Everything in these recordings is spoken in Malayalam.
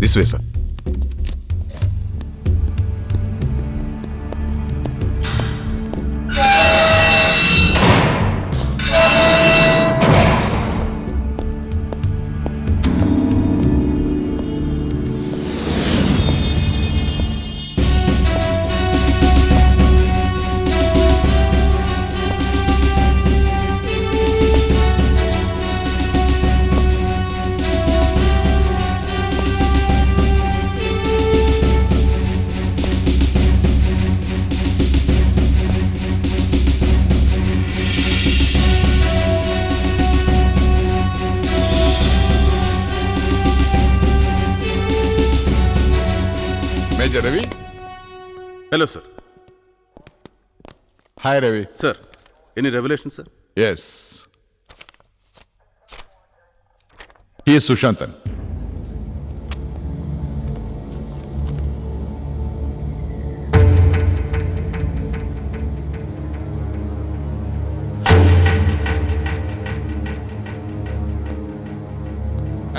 This way, sir. Major Ravi? Hello, sir. Hi, Ravi. Sir, any revelation, sir? Yes. He is Sushantan.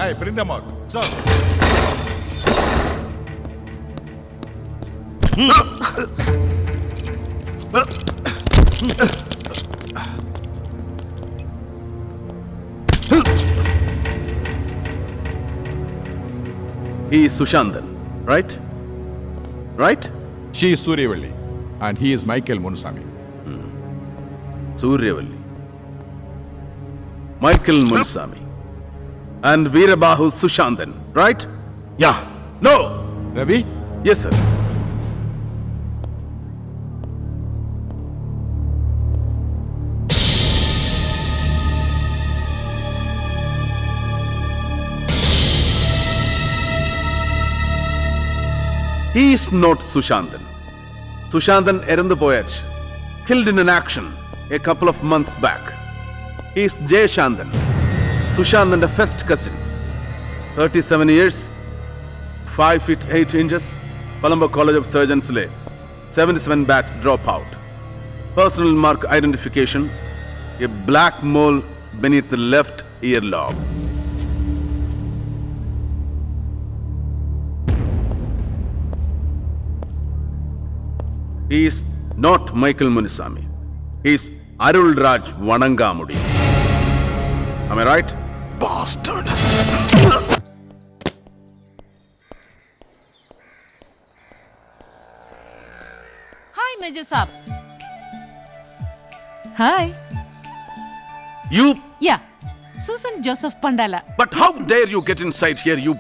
Hey, bring them out. Sir. He is Sushantan, right? Right? She is Suryavalli and he is Michael Munusami. Suryavalli. Michael Munusami. And Veerabahu Sushantan, right? Yeah. No! Ravi? Yes, sir. He is not Sushantan. Sushantan Erandupoyach, killed in an action a couple of months back. He is Jay Shantan, Sushantan's first cousin. 37 years, 5 feet 8 inches, Colombo College of Surgeons Lay, 77 batch dropout. Personal mark identification, a black mole beneath the left earlobe. He is not Michael Munusami. He is Arul Raj Vanangamudi. Am I right? Bastard. Hi, Major Saab. Hi. You. Yeah, Susan Joseph Pandala. But how dare you get inside here, you?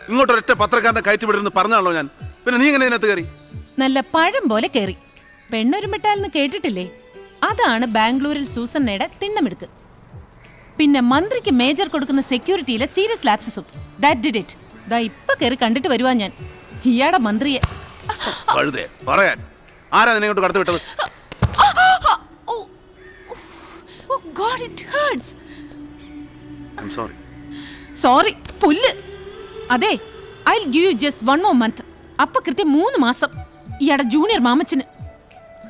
ഇങ്ങോട്ടൊരൊറ്റ പത്രക്കാരനെ കയറ്റി വിടരുന്ന് പറഞ്ഞാണല്ലോ ഞാൻ. പിന്നെ നീ എങ്ങനെ ഇതിനകത്ത് കയറി? നല്ല പഴം പോലെ കേറി. പെണ്ണൊരുമിട്ടാലെന്ന് കേട്ടിട്ടില്ലേ? അതാണ് ബാംഗ്ലൂരിൽ സൂസന്നയുടെ തിണ്ണമെടുക്ക്. പിന്നെ മന്ത്രിക്ക് മേജർ കൊടുക്കുന്ന സെക്യൂരിറ്റിയിലെ സീരിയസ് ലാപ്സസും. That did it. ദാ ഇപ്പൊ കേറി കണ്ടിട്ട് വരുവാ ഞാൻ. ഇയാടെ മന്ത്രിയെ. കഴുതേ പറയാൻ. ആരാ നിന്നെ ഇങ്ങോട്ട് കടത്തി വിട്ടത്? Oh God, it hurts. I'm sorry. Sorry, പുല്ല്. അതെ, I'll give you just one more month. അപ്പൊ കൃത്യം 3 മാസം. ഇയാടെ ജൂനിയർ മാമച്ചന്.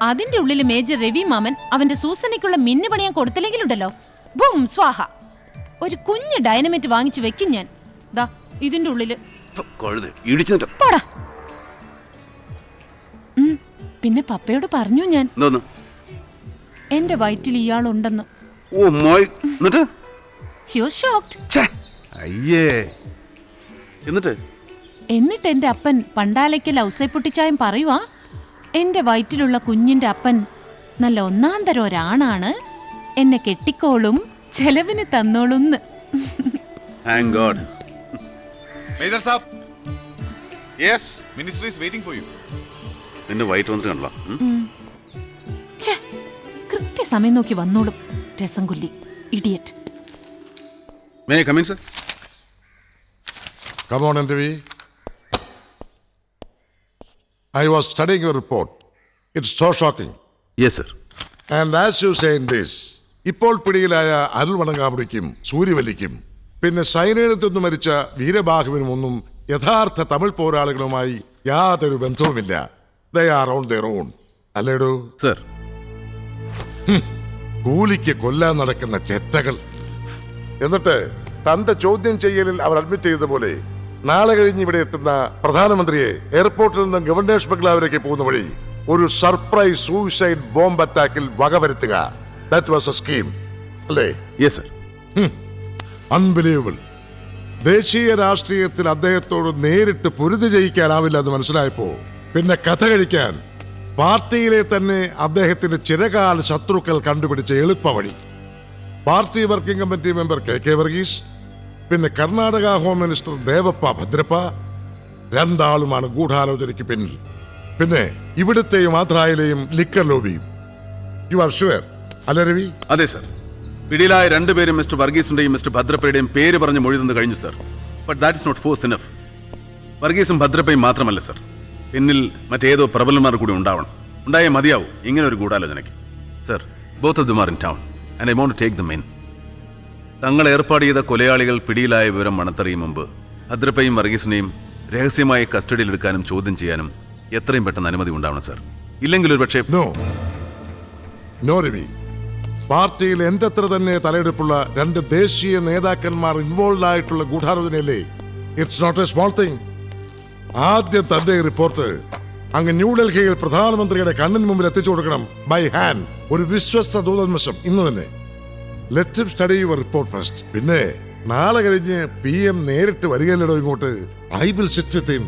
അതിന്റെ ഉള്ളില് മേജർ രവി മാമൻ അവന്റെ സൂസനയ്ക്കുള്ള മിന്നു പണിയാൻ കൊടുത്തില്ലെങ്കിലുണ്ടല്ലോ, ബും സ്വാഹ. ഒരു കുഞ്ഞ് ഡൈനമൈറ്റ് വാങ്ങിച്ചു വെക്കും ഞാൻ. ദാ ഇതിന്റെ ഉള്ളില്. കഴുതേ ഇടിച്ചിട്ട്. പോടാ. പിന്നെ പപ്പയോട് പറഞ്ഞു ഞാൻ. എന്തോന്ന്? എന്റെ വയറ്റിൽ ഇയാളുണ്ടെന്ന്. ഓ മോയ്. എന്നിട്ട്? He was shocked. അയ്യേ. എന്നിട്ട് എന്റെ അപ്പൻ പണ്ടാലയ്ക്കൽ ഔസൈപ്പൊട്ടിച്ചായം പറയുവാ, എന്റെ വയറ്റിലുള്ള കുഞ്ഞിന്റെ അപ്പൻ നല്ല ഒന്നാം തരം ഒരാണാണ്, എന്നെ കെട്ടിക്കോളും, ചെലവിന് തന്നോളുന്ന്. Thank God. Major Saab, Yes. ministry is waiting for you. നിന്റെ വൈറ്റ് വന്നിട്ട് കണ്ടല്ലോ. ഛേ, കൃത്യസമയം നോക്കി വന്നോളും. രസംകൊല്ലി, idiot. May I come in, sir? Come on, Ravi. I was studying your report. It's so shocking. Yes, sir. And as you say in this, ഇപ്പോൾ പിടിയിലായ അരുൾ വണങ്കാമുടിക്കും സൂര്യവല്ലിക്കും പിന്നെ സൈന്യത്തിൽ നിന്ന് മരിച്ച വീരബാഹുവിനും ഒന്നും യഥാർത്ഥ തമിഴ് പോരാളികളുമായി യാതൊരു ബന്ധവുമില്ല. They are on their own. അല്ലേടോ? Sir. കൂലിക്ക് കൊല്ലാൻ നടക്കുന്ന ചെറ്റകൾ. എന്നിട്ട് തന്റെ ചോദ്യം ചെയ്യലിൽ അവർ അഡ്മിറ്റ് ചെയ്തതുപോലെ നാളെ കഴിഞ്ഞ് ഇവിടെ എത്തുന്ന പ്രധാനമന്ത്രിയെ എയർപോർട്ടിൽ നിന്ന് ഗവർണേഴ്സ് ബംഗ്ലാവിലേക്ക് പോകുന്ന വഴി ഒരു സർപ്രൈസ് സൂയിസൈഡ് ബോംബ് അറ്റാക്കിൽ വകവരുത്തുക. ദാറ്റ് വാസ് എ സ്കീം, അല്ലേ? Yes sir. അൺബിലീവബിൾ. ദേശീയ രാഷ്ട്രീയത്തിൽ അദ്ദേഹത്തോട് നേരിട്ട് പൊരുതി ജയിക്കാനാവില്ല എന്ന് മനസ്സിലായപ്പോ പിന്നെ കഥ കഴിക്കാൻ പാർട്ടിയിലെ തന്നെ അദ്ദേഹത്തിന്റെ ചിരകാല ശത്രുക്കൾ കണ്ടുപിടിച്ച എളുപ്പ വഴി. Party working committee member K Varghese, പിന്നെ കർണാടക ഹോം മിനിസ്റ്റർ ദേവപ്പ ഭദ്രപ്പ, രണ്ടാളുമാണ് ഗൂഢാലോചനയ്ക്ക് പിന്നിൽ. പിന്നെ ഇവിടുത്തെയും ആന്ധ്രയിലെയും ലിക്കർ ലോബിയും. യു ആർ ഷുവർ, അല്ലേ രവി? അതെ സർ. പിടിയിലായ രണ്ടുപേരും മിസ്റ്റർ വർഗീസിന്റെയും മിസ്റ്റർ ഭദ്രപ്പയുടെയും പേര് പറഞ്ഞ് മൊഴി തന്നു കഴിഞ്ഞു sir. But that is not force enough. വർഗീസും ഭദ്രപ്പയും മാത്രമല്ല സർ, പിന്നിൽ മറ്റേതോ പ്രബലന്മാർ കൂടി ഉണ്ടായേ മതിയാവും ഇങ്ങനെ ഒരു ഗൂഢാലോചനയ്ക്ക്. Sir, both of them are in town and I want to take them in. തങ്ങൾ ഏർപ്പാട് ചെയ്ത കൊലയാളികൾ പിടിയിലായ വിവരം മണത്തറിയും മുമ്പ് ഭദ്രപ്പയും വർഗീസിനെയും രഹസ്യമായി കസ്റ്റഡിയിലെടുക്കാനും ചോദ്യം ചെയ്യാനും എത്രയും പെട്ടെന്ന് അനുമതി ഉണ്ടാവണം സർ. ഇല്ലെങ്കിൽ ഒരു പക്ഷേ നോ രവി. പാർട്ടിയിൽ എന്റെ അത്ര തന്നെ തലയെടുപ്പുള്ള രണ്ട് ദേശീയ നേതാക്കന്മാർ ഇൻവോൾവ് ആയിട്ടുള്ള ഗൂഢാലോചനയല്ലേ? It's not a small thing. ആദ്യം തന്റെ റിപ്പോർട്ട് അങ്ങ് ന്യൂഡൽഹിയിൽ പ്രധാനമന്ത്രിയുടെ കണ്ണിന് മുമ്പിൽ എത്തിച്ചു കൊടുക്കണം. ബൈ ഹാൻഡ്, ഒരു വിശ്വസ്ത ദൂതന്മശം ഇന്ന് തന്നെ. Let him study your report first. പിന്നെ നാളെ കഴിഞ്ഞ് PM നേരിട്ട് വരികയല്ലോ ഇങ്ങോട്ട്. I will sit with him.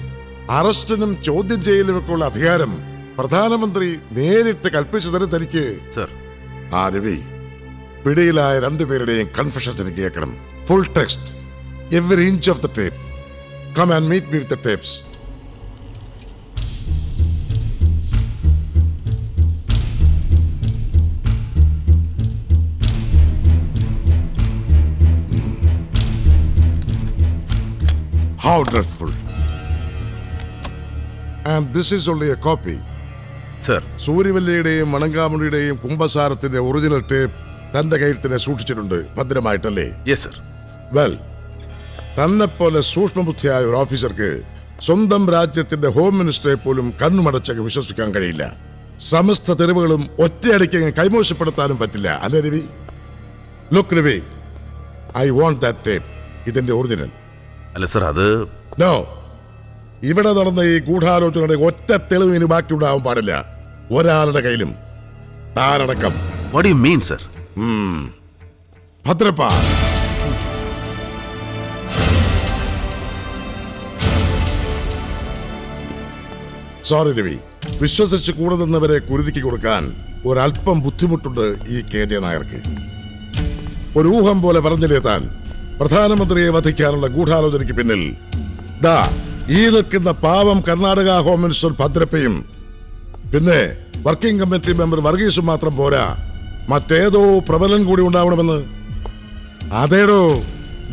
അറസ്റ്റിനും ചോദ്യം ചെയ്യലും ഒക്കെ ഉള്ള അധികാരം പ്രധാനമന്ത്രി നേരിട്ട് കൽപ്പിച്ചു തരും തനിക്ക്. സർ, ആ രവി, പിടിയിലായ രണ്ടുപേരുടെയും കൺഫെഷൻസ് എനിക്ക് കേൾക്കണം. Full text, every inch of the tape. Come and meet me with the tapes. How dreadful. And this is only a copy. Sir. സൂര്യവല്ലിയുടെയും മണങ്കാമുടിയുടെയും കുംഭസാരത്തിന്റെ ഒറിജിനൽ ടേപ്പ് തന്റെ കയ്യിൽ തന്നെ സൂക്ഷിച്ചിട്ടുണ്ട് ഭദ്രമായിട്ടല്ലേ? Yes sir. വെൽ, തന്നെ പോലെ സൂക്ഷ്മബുദ്ധിയായ ഒരു ഓഫീസർക്ക് സ്വന്തം രാജ്യത്തിന്റെ ഹോം മിനിസ്റ്ററെ പോലും കണ്ണുമടച്ചൊക്കെ വിശ്വസിക്കാൻ കഴിയില്ല. സമസ്ത തെരുവുകളും ഒറ്റയടിക്ക് കൈമോശപ്പെടുത്താനും പറ്റില്ല, അല്ലേ Ravi? Look Ravi, I want that tape. ഇതിന്റെ ഒറിജിനൽ. അല്ല സർ, അത് നോ. ഇവിടെ നടന്ന ഈ ഗൂഢാലോചനയുടെ ഒറ്റ തെളിവ് ഇനി ബാക്കി ഉണ്ടാവാൻ പാടില്ല, ഒരാളുടെ കയ്യിലും, താനടക്കം. What you mean sir? Bhadrappa, sorry Ravi, വിശ്വസിച്ച് കൂടെ നിന്നവരെ കുരുതിക്ക് കൊടുക്കാൻ ഒരല്പം ബുദ്ധിമുട്ടുണ്ട് ഈ KJ നായർക്ക്. ഒരു ഊഹം പോലെ പറഞ്ഞില്ലേ താൻ, പ്രധാനമന്ത്രിയെ വധിക്കാനുള്ള ഗൂഢാലോചനയ്ക്ക് പിന്നിൽ ദാ ഈ നിൽക്കുന്ന പാവം കർണാടക ഹോം മിനിസ്റ്റർ ഭദ്രപ്പയും പിന്നെ വർക്കിംഗ് കമ്മിറ്റി മെമ്പർ വർഗീസും മാത്രം പോരാ, മറ്റേതോ പ്രബലൻ കൂടി ഉണ്ടാവണമെന്ന്. അതേടോ,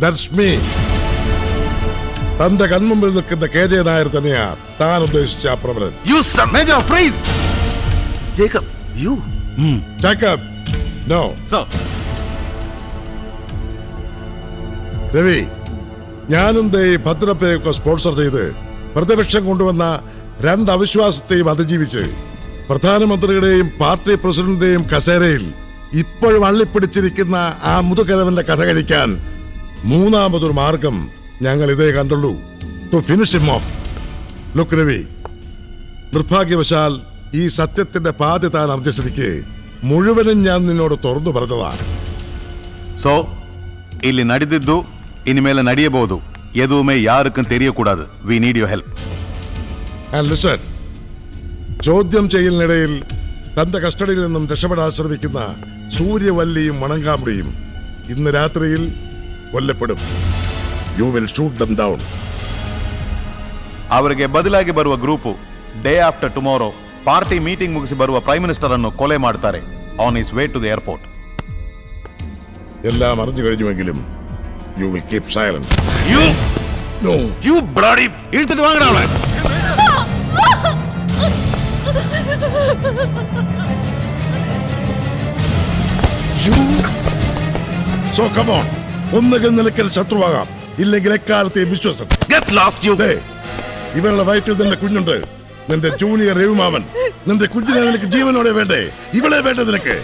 ദാറ്റ്സ് മീ. തന്റെ കൺമുമ്പിൽ നിൽക്കുന്ന KJ നായർ തന്നെയാ താൻ ഉദ്ദേശിച്ച ആ പ്രബലൻ. Jacob, no. രവി, ഞാനും ദേ ഭദ്രപ്പയൊക്കെ സ്പോൺസർ ചെയ്ത് പ്രതിപക്ഷം കൊണ്ടുവന്ന രണ്ട് അവിശ്വാസത്തെയും അതിജീവിച്ച് പ്രധാനമന്ത്രിയുടെയും പാർട്ടി പ്രസിഡന്റിന്റെയും കസേരയിൽ ഇപ്പോഴും അള്ളിപ്പിടിച്ചിരിക്കുന്ന ആ മുതുകലവന്റെ കഥ കഴിക്കാൻ മൂന്നാമതൊരു മാർഗം ഞങ്ങൾ ഇതേ കണ്ടുള്ളൂ. To finish him off. Look Ravi, നിർഭാഗ്യവശാൽ ഈ സത്യത്തിന്റെ പാതി താൻ അറിഞ്ഞ സ്ഥിതിക്ക് മുഴുവനും ഞാൻ നിന്നോട് തുറന്നു പറഞ്ഞതാണ്. ಸೊ ಇಲ್ಲಿ ನಡೆದಿದ್ದು ಇನ್ಮೇಲೆ ನಡೆಯಬಹುದು. ಎದುವೇ ಯಾರಕ್ಕೂ ತೆರೆಯಕೂಡದು. We need your help. And listen, ചോദ്യം ചെയ്യലിനിടയിൽ തന്റെ കസ്റ്റഡിയിൽ നിന്നും രക്ഷപ്പെടാൻ ശ്രമിക്കുന്ന സൂര്യവല്ലിയും മണങ്കാമുടിയും ഇന്ന് രാത്രിയിൽ കൊല്ലപ്പെടും. You will shoot them down. ಅವರಿಗೆ ಬದಲಾಗಿ ಬರುವ group day after tomorrow party meeting ಮುಗಿಸಿ ಬರುವ ಪ್ರೈಮ್ ಮಿನಿಸ್ಟರ್ ಅನ್ನು ಕೊಲೆ ಮಾಡ್ತಾರೆ on his way to the airport. എല്ലാം അറിഞ്ഞു കഴിഞ്ഞുവെങ്കിലും യു വിൽ കീപ് സൈലന്റ്. എടുത്തിട്ട് വാങ്ങണ അവളെ. So come on, ഒന്നുകിൽ നിലയ്ക്കൽ ശത്രുവാകാം, ഇല്ലെങ്കിൽ എക്കാലത്തെയും വിശ്വസം. ഇവരുടെ വയറ്റിൽ നിന്റെ കുഞ്ഞുണ്ട്, നിന്റെ ജൂനിയർ രവിമാമൻ. നിന്റെ കുഞ്ഞിനെ നിനക്ക് ജീവനോടെ വേണ്ടേ? ഇവളെ വേണ്ടേ നിനക്ക്?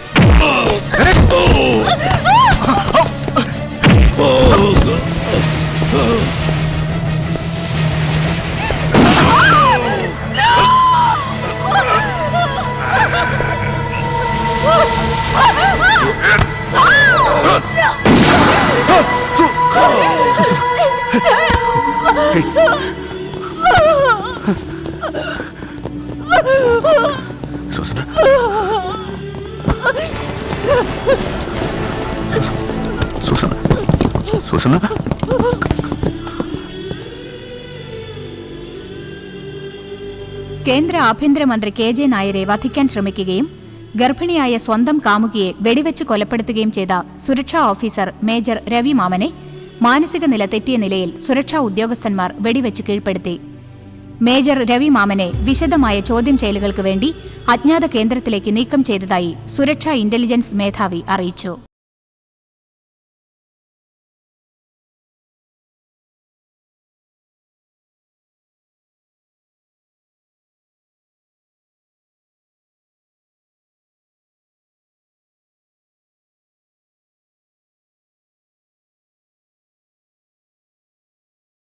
സൂസന കേന്ദ്ര ആഭ്യന്തരമന്ത്രി KJ നായരെ വധിക്കാൻ ശ്രമിക്കുകയും ഗർഭിണിയായ സ്വന്തം കാമുകിയെ വെടിവെച്ച് കൊലപ്പെടുത്തുകയും ചെയ്ത സുരക്ഷാ ഓഫീസർ മേജർ രവി മാമനെ മാനസിക നില തെറ്റിയ നിലയിൽ സുരക്ഷാ ഉദ്യോഗസ്ഥന്മാർ വെടിവെച്ച് കീഴ്പ്പെടുത്തി. മേജർ രവി മാമനെ വിശദമായ ചോദ്യം ചെയ്യലുകൾക്ക് വേണ്ടി അജ്ഞാത കേന്ദ്രത്തിലേക്ക് നീക്കം ചെയ്തതായി സുരക്ഷാ ഇന്റലിജൻസ് മേധാവി അറിയിച്ചു.